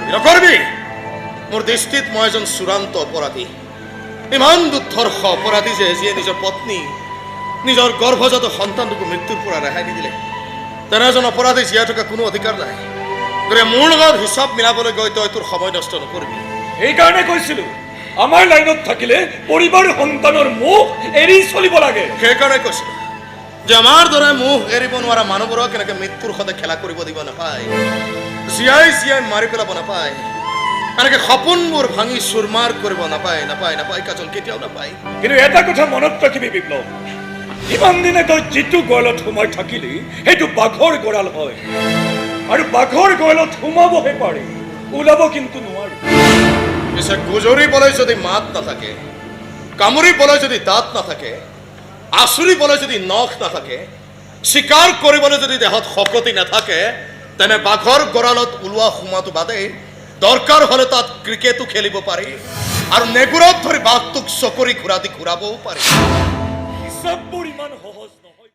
নকৰবি মোৰ দৃষ্টিত মই এজন চূড়ান্ত অপৰাধী ইমান দুৰ্ধৰ্ষ অপৰাধী যে যিয়ে নিজৰ পত্নী নিজৰ গৰ্ভজাত সন্তানটোক মৃত্যুৰ পৰা ৰেহাই নিদিলে তেনে এজন অপৰাধী জীয়াই থকা কোনো অধিকাৰ নাই গতিকে মোৰ লগত হিচাপ মিলাবলৈ গৈ তই তোৰ সময় নষ্ট নকৰিবি সেইকাৰণে কৈছিলো আমাৰ লাইনত থাকিলে পৰিবাৰ সন্তানৰ মুখ এৰি চলিব লাগে সেইকাৰণে কৈছিলো যে আমাৰ দৰে মুখ এৰিব নোৱাৰা মানুহবোৰক এনেকৈ মৃত্যুৰ সৈতে খেলা কৰিব দিব নাপায় জীয়াই জীয়াই মাৰি পেলাব নাপায় এনেকৈ সপোনবোৰ ভাঙি চুৰমাৰ কৰিব নাপায় নাপায় নাপায় কাজল কেতিয়াও নাপায় কিন্তু এটা কথা মনত ৰাখিবি বিপ্লৱ ইমান দিনে তই যিটো গড়ালত সোমাই থাকিলি সেইটো বাঘৰ গড়াল হয় আৰু বাঘৰ গড়ালত সোমাবহে পাৰি ওলাব কিন্তু নোৱাৰি পিছে গুজৰিবলৈ যদি মাত নাথাকে কামুৰিবলৈ যদি দাঁত নাথাকে আচুৰিবলৈ যদি নখ নাথাকে চিকাৰ কৰিবলৈ যদি দেহত শক্তি নাথাকে তেনে বাঘৰ গড়ালত ওলোৱা সোমাটো বাদে দৰকাৰ হ'লে তাত ক্ৰিকেটো খেলিব পাৰি আৰু নেগুৰত ধৰি বাঘটোক চকৰি ঘূৰা দি ঘূৰাবও পাৰি হিচাপবোৰ ইমান সহজ নহয়